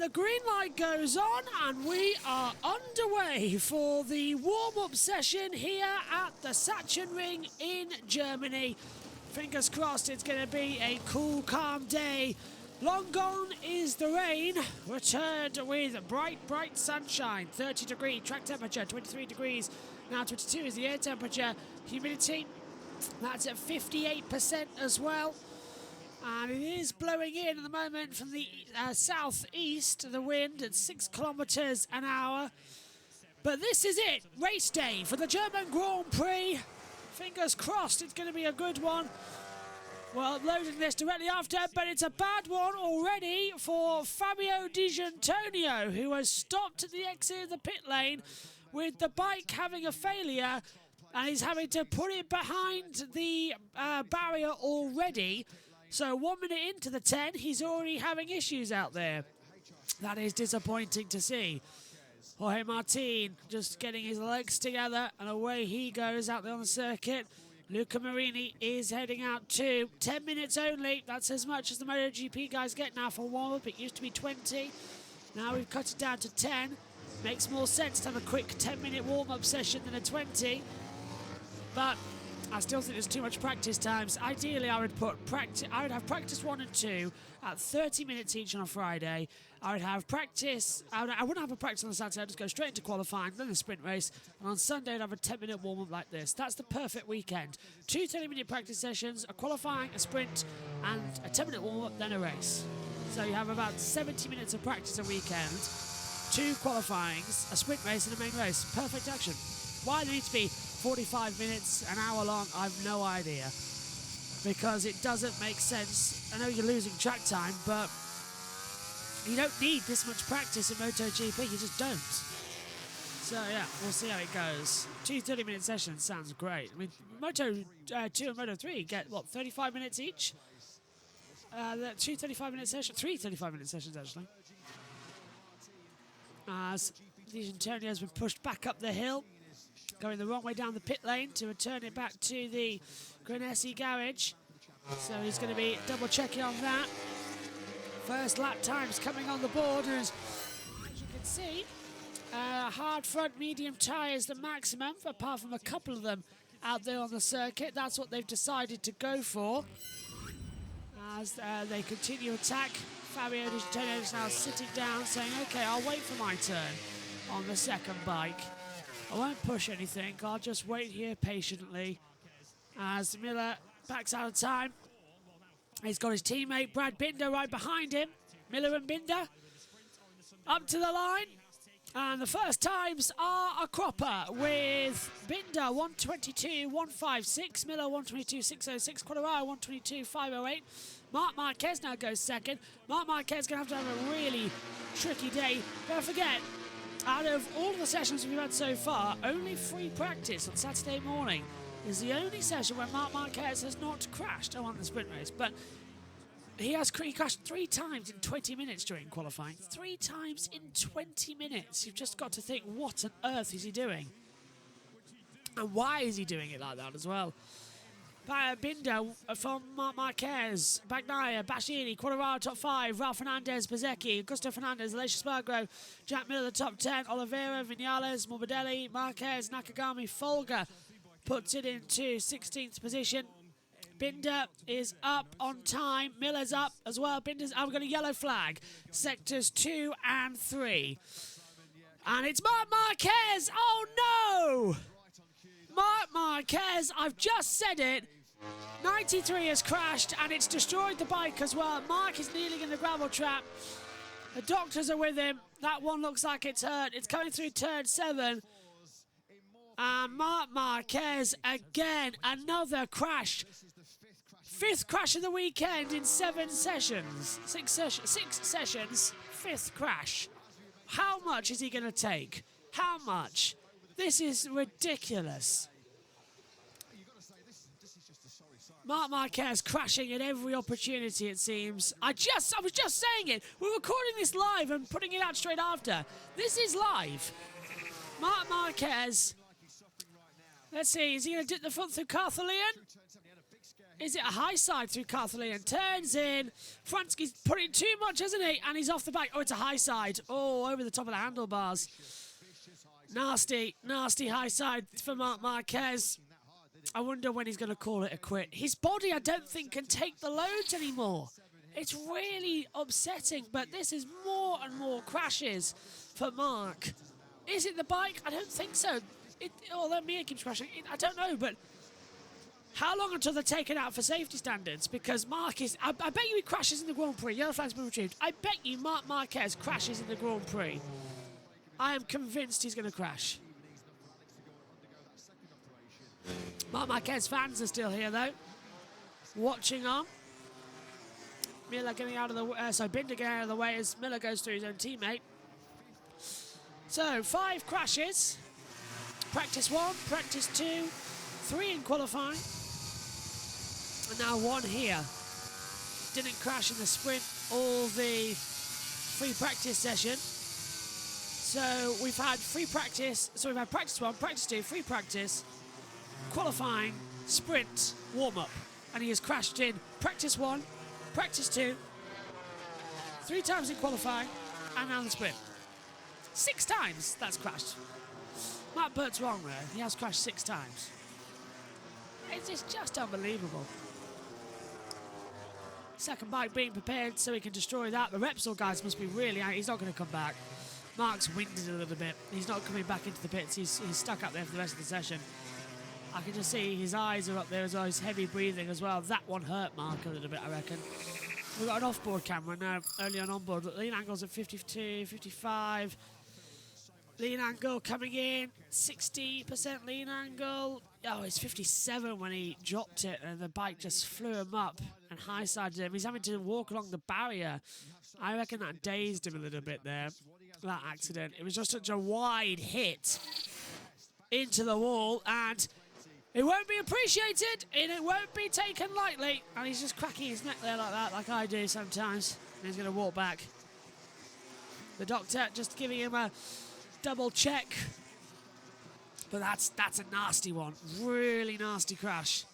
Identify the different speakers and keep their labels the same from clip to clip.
Speaker 1: the green light goes on and we are underway for the warm-up session here at the Sachsenring in Germany. Fingers crossed it's going to be a cool, calm day. Long gone is the rain, returned with bright, bright sunshine. 30 degree track temperature, 23 degrees, now 22 is the air temperature. Humidity, that's at 58% as well. And it is blowing in at the moment from the southeast, the wind at 6 kilometres an hour. But this is it, race day for the German Grand Prix. Fingers crossed it's going to be a good one. Well, uploading this directly after, but it's a bad one already for Fabio Di Giannantonio, who has stopped at the exit of the pit lane with the bike having a failure, and he's having to put it behind the barrier already. So 1 minute into the 10, he's already having issues out there. That is disappointing to see. Jorge Martin just getting his legs together, and away he goes out there on the circuit. Luca Marini is heading out too. 10 minutes only. That's as much as the MotoGP guys get now for warm-up. It used to be 20. Now we've cut it down to 10. Makes more sense to have a quick 10-minute warm-up session than a 20. But I still think there's too much practice times. Ideally, I would have practice 1 and 2 at 30 minutes each on a Friday. I would have practice. I wouldn't have a practice on a Saturday. I'd just go straight into qualifying, then the sprint race, and on Sunday I'd have a 10-minute warm-up like this. That's the perfect weekend. 2 30-minute practice sessions, a qualifying, a sprint, and a 10-minute warm-up, then a race. So you have about 70 minutes of practice a weekend, 2 qualifyings, a sprint race, and a main race. Perfect action. Why they need to be 45 minutes, an hour long, I've no idea. Because it doesn't make sense. I know you're losing track time, but you don't need this much practice in MotoGP, you just don't. So yeah, we'll see how it goes. 2 30-minute sessions sounds great. I mean, Moto 2 and Moto 3 get, what, 35 minutes each? 2 35-minute sessions, 3 35-minute sessions actually. As Di Giannantonio has been pushed back up the hill, going the wrong way down the pit lane to return it back to the Granesi garage. So he's going to be double checking on that. First lap times coming on the board, as you can see, hard front medium tyres the maximum, apart from a couple of them out there on the circuit. That's what they've decided to go for. As they continue attack, Fabio Di Giannantonio is now sitting down saying, okay, I'll wait for my turn on the second bike. I won't push anything, I'll just wait here patiently. As Miller backs out of time. He's got his teammate Brad Binder right behind him. Miller and Binder up to the line. And the first times are a cropper with Binder 1:22.156, Miller 1:22.606, Quadraro 1:22.508. Marc Marquez now goes second. Marc Marquez going to have a really tricky day. Don't forget, out of all of the sessions we've had so far, only free practice on Saturday morning is the only session where Marc Marquez has not crashed. On the sprint race, but he crashed 3 times in 20 minutes during qualifying. 3 times in 20 minutes. You've just got to think, what on earth is he doing? And why is he doing it like that as well? Binder from Marc Marquez, Bagnaia, Bashiri, Quadraro top 5, Ralph Fernandez, Bezecchi, Augusto Fernandez, Aleix Spargaro, Jack Miller the top 10, Oliveira, Vinales, Morbidelli, Marquez, Nakagami, Folger puts it into 16th position. Binder is up on time. Miller's up as well. Binder's up. We've got a yellow flag. Sectors 2 and 3. And it's Marc Marquez. Oh, no! Marc Marquez, I've just said it. 93 has crashed, and it's destroyed the bike as well. Marc is kneeling in the gravel trap. The doctors are with him. That one looks like it's hurt. It's coming through turn 7. And Marc Marquez, again, another crash. 5th crash of the weekend in 7 sessions. 6 sessions, 5th crash. How much is he going to take? How much? This is ridiculous. Marc Marquez crashing at every opportunity, it seems. I was just saying it. We're recording this live and putting it out straight after. This is live. Marc Marquez. Let's see, is he going to dip the front through Cartholian? Is it a high side through Cartholian? Turns in. Fransky's putting too much, isn't he? And he's off the back. Oh, it's a high side. Oh, over the top of the handlebars. Nasty, nasty high side for Marc Marquez. I wonder when he's going to call it a quit. His body, I don't think, can take the loads anymore. It's really upsetting, but this is more and more crashes for Marc. Is it the bike? I don't think so. Although Mia keeps crashing, I don't know, but how long until they're taken out for safety standards? Because Marc is... I bet you he crashes in the Grand Prix. Yellow flag's been retrieved. I bet you Marc Marquez crashes in the Grand Prix. I am convinced he's going to crash. Marc Marquez fans are still here, though. Watching on. Miller getting out of the way, Binder getting out of the way as Miller goes through his own teammate. So, 5 crashes. Practice 1, practice 2, 3 in qualifying. And now 1 here. Didn't crash in the sprint or the free practice session. So, we've had free practice. So, we've had practice 1, practice 2, free practice, qualifying, sprint, warm-up. And he has crashed in practice 1, practice 2, 3 times in qualifying, and now the sprint. 6 times that's crashed. Matt Burt's wrong there. He has crashed 6 times. It's just unbelievable. Second bike being prepared so he can destroy that. The Repsol guys must be really... He's not going to come back. Marc's winded a little bit. He's not coming back into the pits. He's stuck up there for the rest of the session. I can just see his eyes are up there as well. He's heavy breathing as well. That one hurt Marc a little bit, I reckon. We've got an off-board camera now, early on onboard. Lean angle's at 52, 55. Lean angle coming in, 60% lean angle. Oh, it's 57 when he dropped it and the bike just flew him up and high-sided him. He's having to walk along the barrier. I reckon that dazed him a little bit there, that accident. It was just such a wide hit into the wall, and it won't be appreciated and it won't be taken lightly. And he's just cracking his neck there like that, like I do sometimes. And he's going to walk back. The doctor just giving him a double check. But that's a nasty one. Really nasty crash.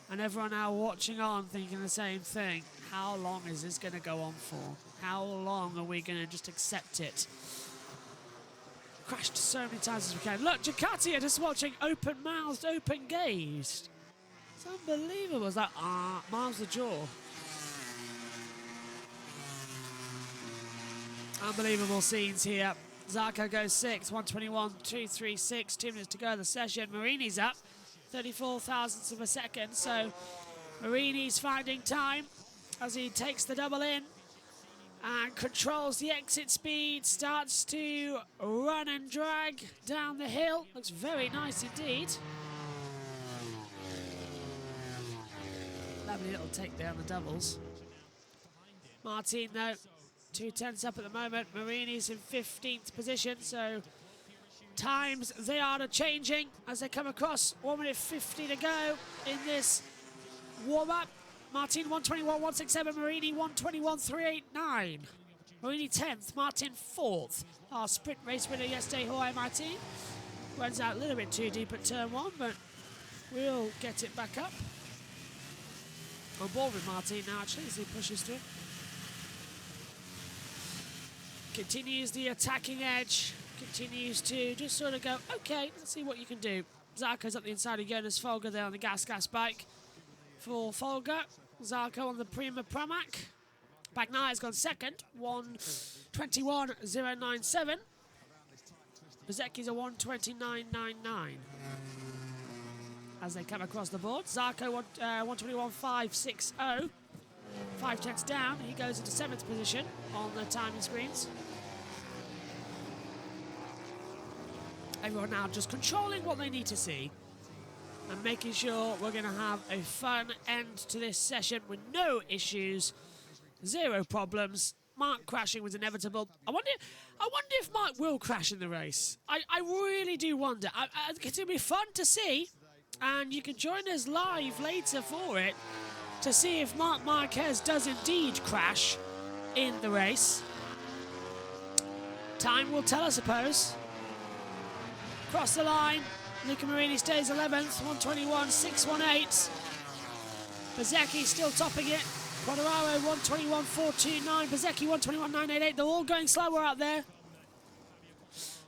Speaker 1: And everyone now watching on thinking the same thing. How long is this going to go on for? How long are we going to just accept it? Crashed so many times as we can. Look, Ducati are just watching open-mouthed, open-gazed. It's unbelievable. It's like, miles the jaw. Unbelievable scenes here. Zarco goes 6, 121.236, 2 minutes to go in the session. Marini's up, 34 thousandths of a second. So Marini's finding time as he takes the double in and controls the exit speed, starts to run and drag down the hill. Looks very nice indeed. Lovely little take there on the doubles. Martin, though, 2/10 up at the moment. Marini's in 15th position, so times they are changing as they come across. 1 minute 50 to go in this warm-up. Martin 121.167, Marini 121.389. Marini 10th, Martin 4th. Our sprint race winner yesterday, Jorge Martin. Runs out a little bit too deep at turn 1, but we'll get it back up. On board with Martin now, actually, as he pushes through. Continues the attacking edge. Continues to just sort of go, okay, let's see what you can do. Zarco's up the inside of Jonas Folger there on the gas bike. For Folger, Zarco on the Prima Pramac. Bagnaia has gone second, 121.097. Bezecchi's a 129.99. As they come across the board, Zarco 121.560. 5/10 down, he goes into 7th position on the timing screens. Everyone now just controlling what they need to see and making sure we're going to have a fun end to this session with no issues, 0 problems. Marc crashing was inevitable. I wonder if Marc will crash in the race. I really do wonder. It's going to be fun to see, and you can join us live later for it to see if Marc Marquez does indeed crash in the race. Time will tell, I suppose. Across the line, Luca Marini stays 11th, 121.618. Bezzecchi still topping it. Quadraro 121.429. Bezzecchi 121.988. They're all going slower out there.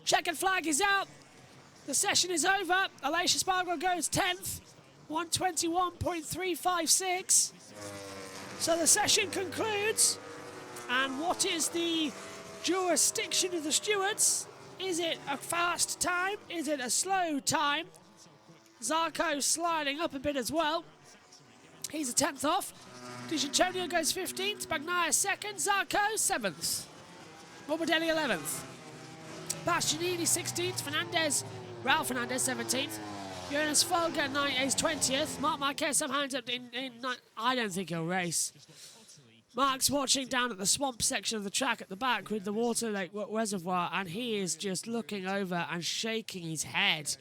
Speaker 1: Checkered flag is out. The session is over. Aleix Espargaro goes 10th. 121.356. So the session concludes. And what is the jurisdiction of the stewards? Is it a fast time? Is it a slow time? Zarco sliding up a bit as well. He's a 10th off. Di Giannantonio goes 15th. Bagnaia 2nd. Zarco 7th. Morbidelli 11th. Bastianini 16th. Raul Fernandez 17th. Jonas Folger is 20th. Marc Marquez somehow ends up in I don't think he'll race. Mark's watching down at the swamp section of the track at the back with the water lake reservoir, and he is just looking over and shaking his head.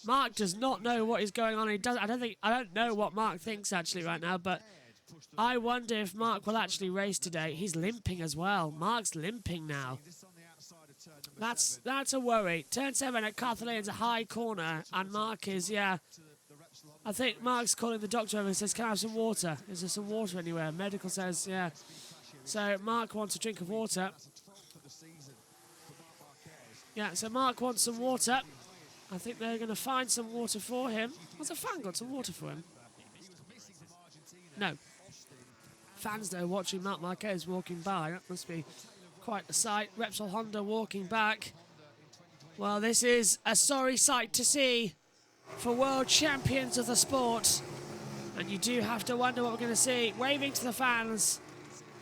Speaker 1: Mark does not know what is going on. I don't know what Mark thinks actually right now, but I wonder if Mark will actually race today. He's limping as well. Mark's limping now. That's a worry. Turn 7 at Carthalin's a high corner, and Mark is, I think Mark's calling the doctor over and says, can I have some water? Is there some water anywhere? Medical says, yeah. So Mark wants a drink of water. Yeah, so Mark wants some water. I think they're going to find some water for him. Has the fan got some water for him? No. Fans, though, watching Marc Marquez walking by. That must be quite a sight. Repsol Honda walking back. Well, this is a sorry sight to see for world champions of the sport. And you do have to wonder what we're going to see. Waving to the fans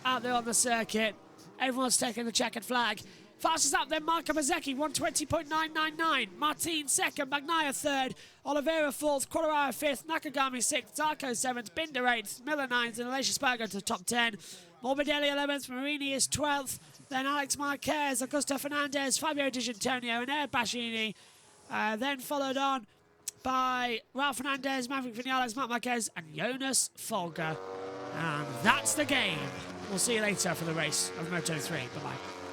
Speaker 1: out there on the circuit. Everyone's taking the checkered flag. Fastest up then Marco Bezzecchi, 120.999. Martin 2nd, Bagnaia 3rd, Oliveira 4th, Quadraro 5th, Nakagami 6th, Zarco 7th, Binder 8th, Miller 9th, and Aleix Espargaro to the top 10. Morbidelli 11th, Marini is 12th, then Alex Marquez, Augusto Fernandez, Fabio Di Giannantonio, and Ed Bastianini. Then followed on by Raul Fernandez, Maverick Vinales, Marc Marquez, and Jonas Folger. And that's the game. We'll see you later for the race of Moto3. Bye-bye.